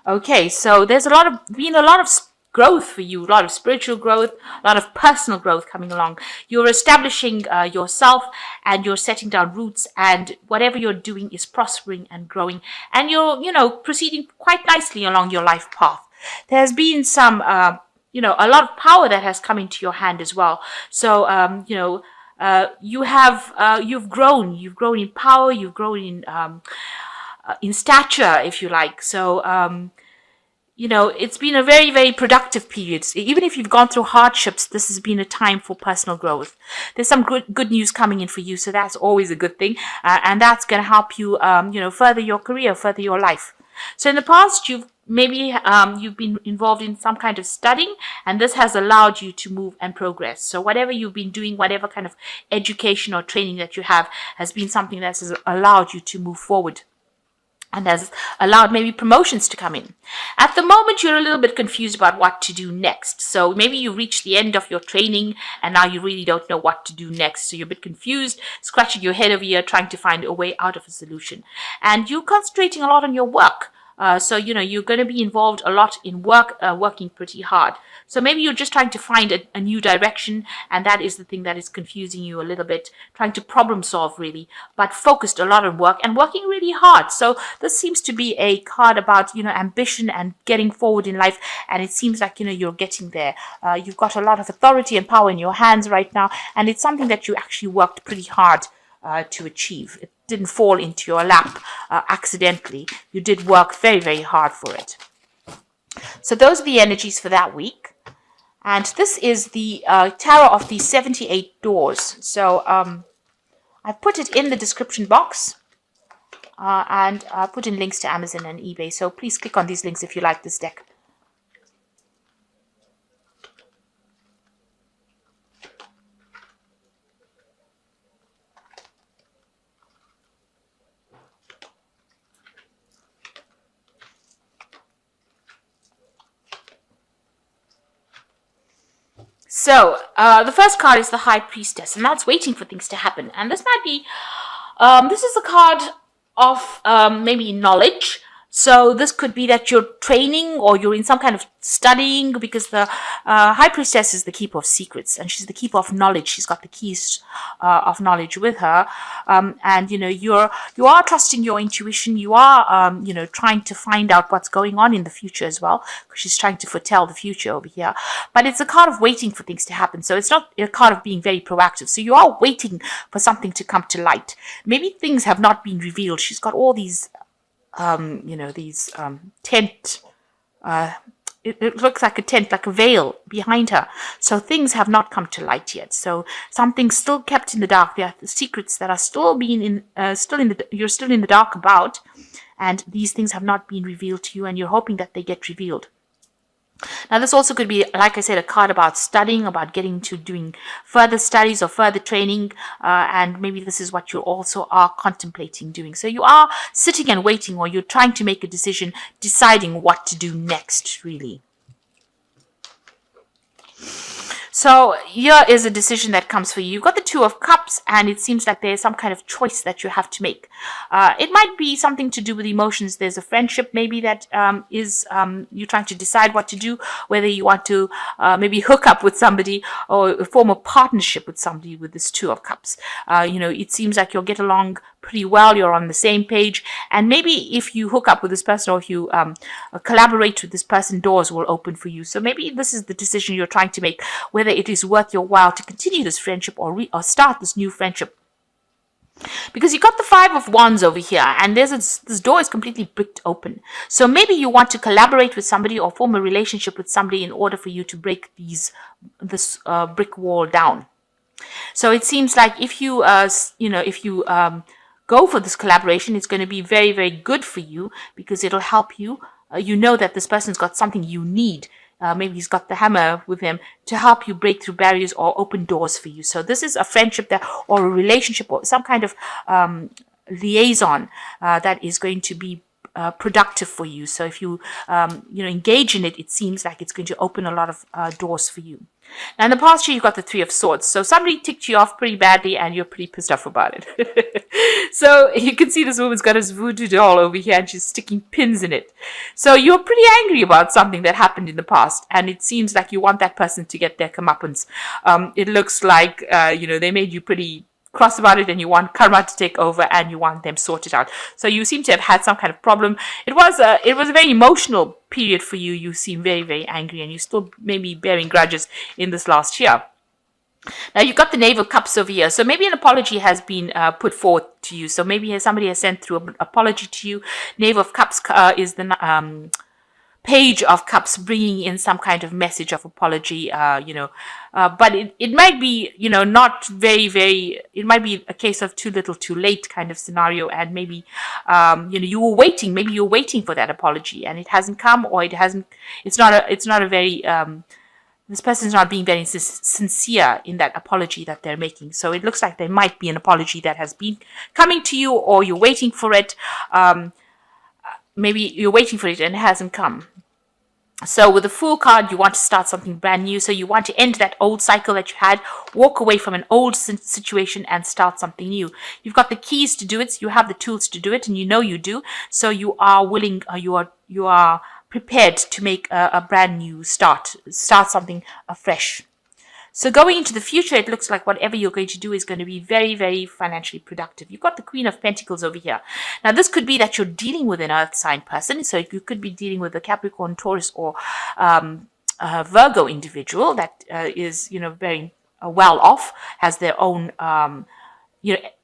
Okay, so there's been a lot of growth for you, a lot of spiritual growth, a lot of personal growth coming along. You're establishing yourself, and you're setting down roots, and whatever you're doing is prospering and growing, and you're, proceeding quite nicely along your life path. There's been some, a lot of power that has come into your hand as well. So, you've grown in power, you've grown in stature, if you like. So, it's been a very, very productive period. Even if you've gone through hardships, this has been a time for personal growth. There's some good news coming in for you, so that's always a good thing, and that's going to help you, further your career, further your life. So in the past, you've been involved in some kind of studying, and this has allowed you to move and progress. So whatever you've been doing, whatever kind of education or training that you have, has been something that has allowed you to move forward, and has allowed maybe promotions to come in. At the moment, you're a little bit confused about what to do next. So maybe you reached the end of your training, and now you really don't know what to do next. So you're a bit confused, scratching your head over here, trying to find a way out of a solution. And you're concentrating a lot on your work. So, you're going to be involved a lot in work, working pretty hard. So maybe you're just trying to find a new direction, and that is the thing that is confusing you a little bit, trying to problem solve really, but focused a lot on work and working really hard. So this seems to be a card about, ambition and getting forward in life, and it seems like, you're getting there. You've got a lot of authority and power in your hands right now, and it's something that you actually worked pretty hard to achieve. It didn't fall into your lap accidentally. You did work very, very hard for it. So those are the energies for that week. And this is the Tarot of the 78 Doors. So I've put it in the description box, and I put in links to Amazon and eBay. So please click on these links if you like this deck. So, the first card is the High Priestess, and that's waiting for things to happen. And this might be, this is a card of maybe knowledge. So this could be that you're training, or you're in some kind of studying, because the High Priestess is the keeper of secrets, and she's the keeper of knowledge. She's got the keys of knowledge with her, and you are trusting your intuition. You are trying to find out what's going on in the future as well, because she's trying to foretell the future over here. But it's a card of waiting for things to happen. So it's not a card of being very proactive. So you are waiting for something to come to light. Maybe things have not been revealed. She's got all these tent, it looks like a tent, like a veil behind her. So things have not come to light yet. So something's still kept in the dark. There are the secrets that are still you're still in the dark about, and these things have not been revealed to you, and you're hoping that they get revealed. Now, this also could be, like I said, a card about studying, about getting to doing further studies or further training, and maybe this is what you also are contemplating doing. So you are sitting and waiting, or you're trying to make a decision, deciding what to do next, really. So here is a decision that comes for you. You've got the Two of Cups, and it seems like there's some kind of choice that you have to make. It might be something to do with emotions. There's a friendship maybe that is you're trying to decide what to do, whether you want to maybe hook up with somebody or form a partnership with somebody with this Two of Cups. It seems like you'll get along pretty well. You're on the same page, and maybe if you hook up with this person, or if you collaborate with this person, doors will open for you. So maybe this is the decision you're trying to make, whether it is worth your while to continue this friendship or start this new friendship. Because you got the Five of Wands over here, and this door is completely bricked open. So maybe you want to collaborate with somebody or form a relationship with somebody in order for you to break this brick wall down. So it seems like if you go for this collaboration, it's going to be very, very good for you, because it'll help you. You know that this person's got something you need. Maybe he's got the hammer with him to help you break through barriers or open doors for you. So this is a friendship or a relationship, or some kind of liaison that is going to be productive for you. So if you engage in it, it seems like it's going to open a lot of doors for you. Now in the past year, you got the Three of Swords. So somebody ticked you off pretty badly and you're pretty pissed off about it. So you can see this woman's got this voodoo doll over here and she's sticking pins in it. So you're pretty angry about something that happened in the past, and it seems like you want that person to get their comeuppance. It looks like, they made you pretty cross about it, and you want karma to take over and you want them sorted out. So you seem to have had some kind of problem. It was a very emotional period for you. You seem very, very angry, and you still maybe bearing grudges in this last year. Now you've got the Knave of Cups over here. So maybe an apology has been put forth to you. So maybe somebody has sent through an apology to you. Knave of Cups is the Page of Cups, bringing in some kind of message of apology, but it might be, not very, very, it might be a case of too little too late kind of scenario. And maybe, maybe you were waiting for that apology and it hasn't come, or it's not a very, this person's not being very sincere in that apology that they're making. So it looks like there might be an apology that has been coming to you, or you're waiting for it. Maybe you're waiting for it and it hasn't come. So with the Fool card, you want to start something brand new. So you want to end that old cycle that you had, walk away from an old situation and start something new. You've got the keys to do it. So you have the tools to do it, and you do. So you are willing, you are prepared to make a brand new start something afresh. So going into the future, it looks like whatever you're going to do is going to be very, very financially productive. You've got the Queen of Pentacles over here. Now, this could be that you're dealing with an earth sign person. So you could be dealing with a Capricorn, Taurus, or Virgo individual that is, very well off, has their own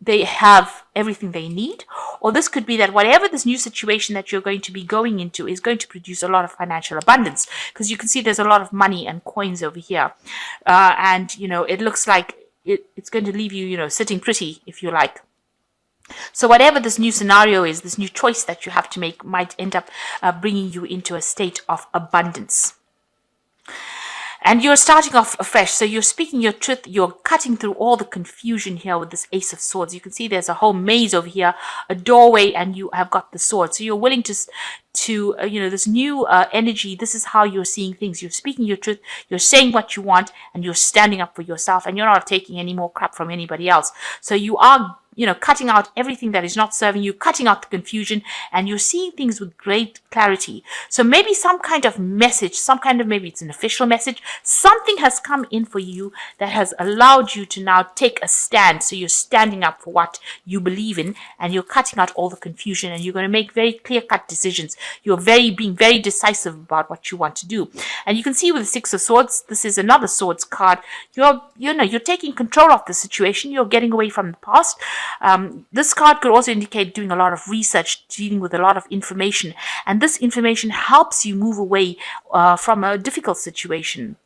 they have everything they need. Or this could be that whatever this new situation that you're going to be going into is going to produce a lot of financial abundance, because you can see there's a lot of money and coins over here. And, it looks like it's going to leave you, sitting pretty, if you like. So whatever this new scenario is, this new choice that you have to make might end up bringing you into a state of abundance. And you're starting off afresh. So you're speaking your truth. You're cutting through all the confusion here with this Ace of Swords. You can see there's a whole maze over here, a doorway, and you have got the sword. So you're willing to this new energy. This is how you're seeing things. You're speaking your truth. You're saying what you want, and you're standing up for yourself, and you're not taking any more crap from anybody else. So you are cutting out everything that is not serving you, cutting out the confusion, and you're seeing things with great clarity. So maybe some kind of message, maybe it's an official message, something has come in for you that has allowed you to now take a stand. So you're standing up for what you believe in, and you're cutting out all the confusion, and you're going to make very clear-cut decisions. You're being very decisive about what you want to do. And you can see with the Six of Swords, this is another Swords card. You're taking control of the situation. You're getting away from the past. This card could also indicate doing a lot of research, dealing with a lot of information, and this information helps you move away from a difficult situation.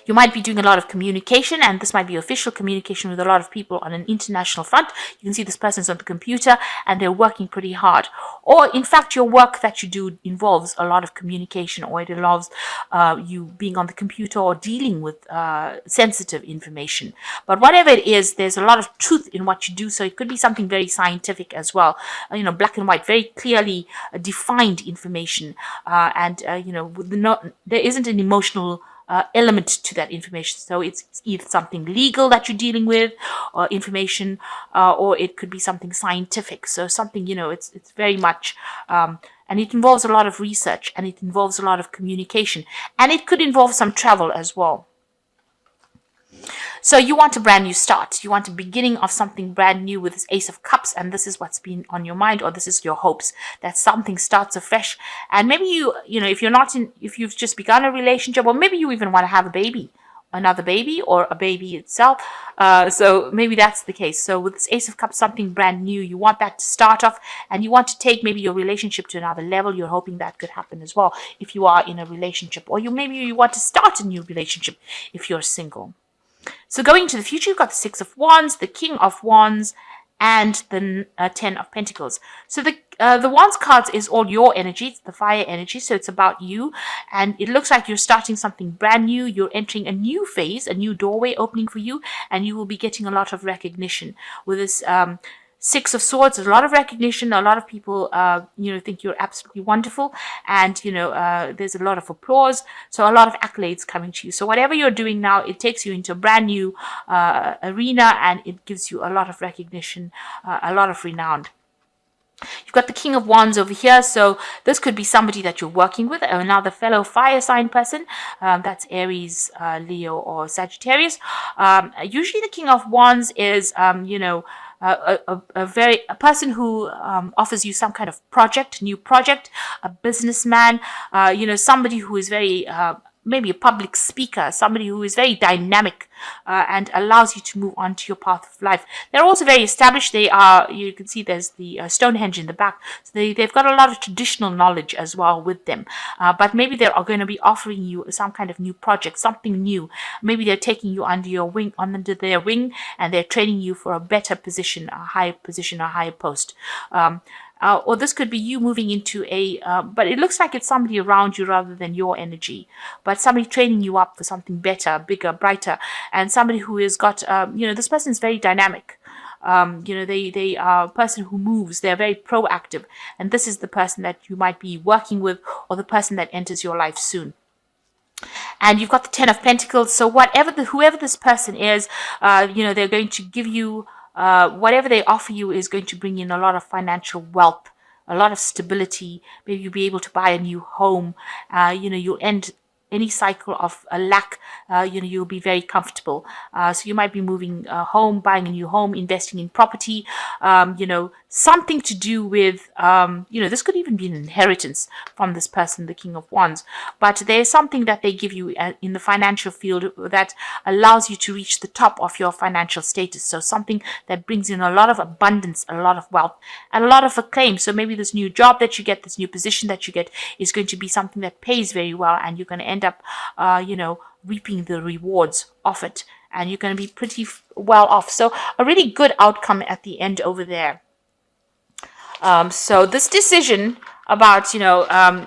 You might be doing a lot of communication, and this might be official communication with a lot of people on an international front. You can see this person's on the computer and they're working pretty hard. Or in fact, your work that you do involves a lot of communication, or it involves you being on the computer or dealing with sensitive information. But whatever it is, there's a lot of truth in what you do. So it could be something very scientific as well. Black and white, very clearly defined information. There isn't an emotional element to that information. So it's either something legal that you're dealing with, or information, or it could be something scientific. So something, it's very much, and it involves a lot of research, and it involves a lot of communication, and it could involve some travel as well. So you want a brand new start. You want a beginning of something brand new with this Ace of Cups, and this is what's been on your mind, or this is your hopes, that something starts afresh. And maybe if you've just begun a relationship, or maybe you even want to have another baby, or a baby itself. So maybe that's the case. So with this Ace of Cups, something brand new, you want that to start off, and you want to take maybe your relationship to another level. You're hoping that could happen as well if you are in a relationship, or maybe you want to start a new relationship if you're single. So going to the future, you've got the Six of Wands, the King of Wands, and the Ten of Pentacles. So the Wands cards is all your energy. It's the fire energy. So it's about you. And it looks like you're starting something brand new. You're entering a new phase, a new doorway opening for you. And you will be getting a lot of recognition with this Six of Swords, there's a lot of recognition. A lot of people, think you're absolutely wonderful, and there's a lot of applause. So a lot of accolades coming to you. So whatever you're doing now, it takes you into a brand new arena, and it gives you a lot of recognition, a lot of renown. You've got the King of Wands over here, so this could be somebody that you're working with, another fellow fire sign person. That's Aries, Leo, or Sagittarius. Usually, the King of Wands is, a person who offers you some kind of new project, a businessman, somebody who is very maybe a public speaker, somebody who is very dynamic and allows you to move on to your path of life. They're also very established. They are, you can see there's the Stonehenge in the back. So they've got a lot of traditional knowledge as well with them. But maybe they are going to be offering you some kind of new project, something new. Maybe they're taking you under their wing, and they're training you for a better position, a higher post. Or this could be you moving into but it looks like it's somebody around you rather than your energy, but somebody training you up for something better, bigger, brighter, and somebody who has got, this person is very dynamic. They are a person who moves, they're very proactive, and this is the person that you might be working with, or the person that enters your life soon. And you've got the Ten of Pentacles, so whoever this person is, they're going to give you, whatever they offer you is going to bring in a lot of financial wealth, a lot of stability. Maybe you'll be able to buy a new home. You'll end any cycle of a lack. You'll be very comfortable. So you might be moving home, buying a new home, investing in property, something to do with, this could even be an inheritance from this person, the King of Wands. But there's something that they give you in the financial field that allows you to reach the top of your financial status. So something that brings in a lot of abundance, a lot of wealth, and a lot of acclaim. So maybe this new job that you get, this new position that you get, is going to be something that pays very well, and you're going to end up, reaping the rewards of it, and you're going to be pretty well off. So a really good outcome at the end over there. So this decision about, starting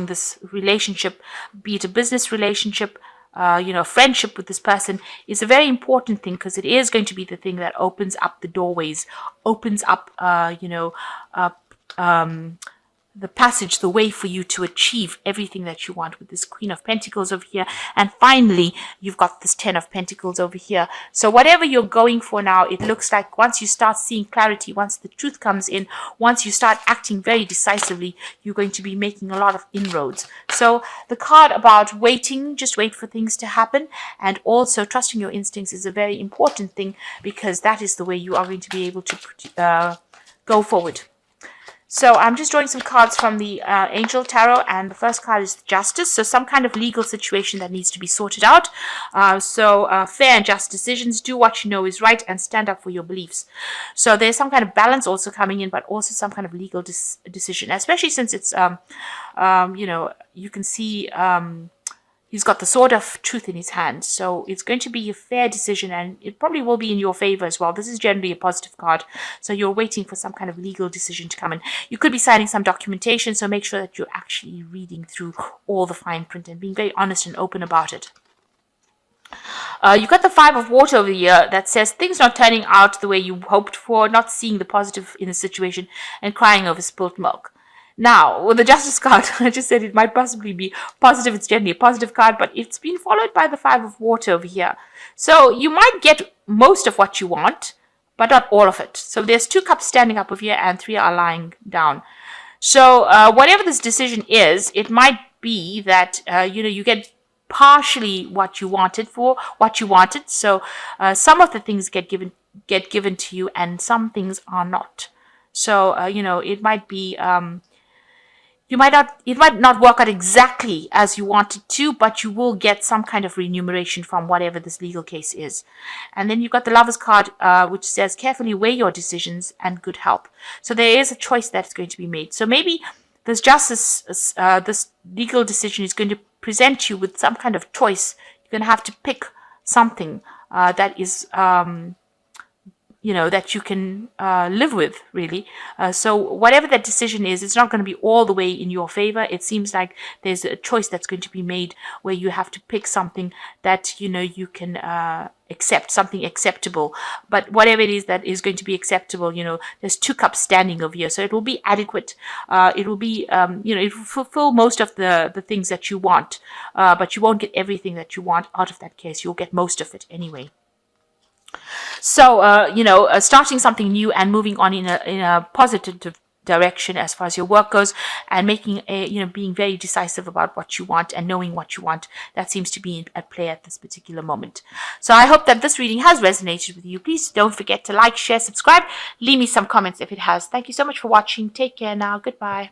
this relationship, be it a business relationship, friendship with this person, is a very important thing, because it is going to be the thing that opens up the doorways, opens up, the passage, the way for you to achieve everything that you want, with this Queen of Pentacles over here. And finally, you've got this Ten of Pentacles over here. So whatever you're going for now, it looks like once you start seeing clarity, once the truth comes in, once you start acting very decisively, you're going to be making a lot of inroads. So the card about waiting, just wait for things to happen, and also trusting your instincts is a very important thing, because that is the way you are going to be able to go forward. So I'm just drawing some cards from the Angel Tarot, and the first card is Justice. So some kind of legal situation that needs to be sorted out. Fair and just decisions. Do what you know is right and stand up for your beliefs. So there's some kind of balance also coming in, but also some kind of legal decision, especially since it's, you can see he's got the Sword of Truth in his hand. So it's going to be a fair decision, and it probably will be in your favor as well. This is generally a positive card. So you're waiting for some kind of legal decision to come in. You could be signing some documentation, so make sure that you're actually reading through all the fine print and being very honest and open about it. You've got the Five of Water over here that says things not turning out the way you hoped for, not seeing the positive in the situation, and crying over spilt milk. Now, with the Justice card, I just said it might possibly be positive. It's generally a positive card, but it's been followed by the Five of Water over here. So you might get most of what you want, but not all of it. So there's 2 cups standing up over here, and 3 are lying down. So whatever this decision is, it might be that, you get partially what you wanted. So some of the things get given to you, and some things are not. So, it might be, it might not work out exactly as you wanted to, but you will get some kind of remuneration from whatever this legal case is. And then you've got the Lover's card, which says, carefully weigh your decisions and good help. So there is a choice that's going to be made. So maybe this this legal decision is going to present you with some kind of choice. You're going to have to pick something that is that you can live with, really. So whatever that decision is, it's not going to be all the way in your favor. It seems like there's a choice that's going to be made where you have to pick something that you can accept, something acceptable. But whatever it is that is going to be acceptable, there's 2 cups standing over here, so it will be adequate. It will be, it will fulfill most of the things that you want, but you won't get everything that you want out of that case. You'll get most of it anyway. So, starting something new and moving on in a positive direction as far as your work goes, and making being very decisive about what you want and knowing what you want, that seems to be at play at this particular moment. So I hope that this reading has resonated with you. Please don't forget to like, share, subscribe, leave me some comments if it has. Thank you so much for watching. Take care now. Goodbye.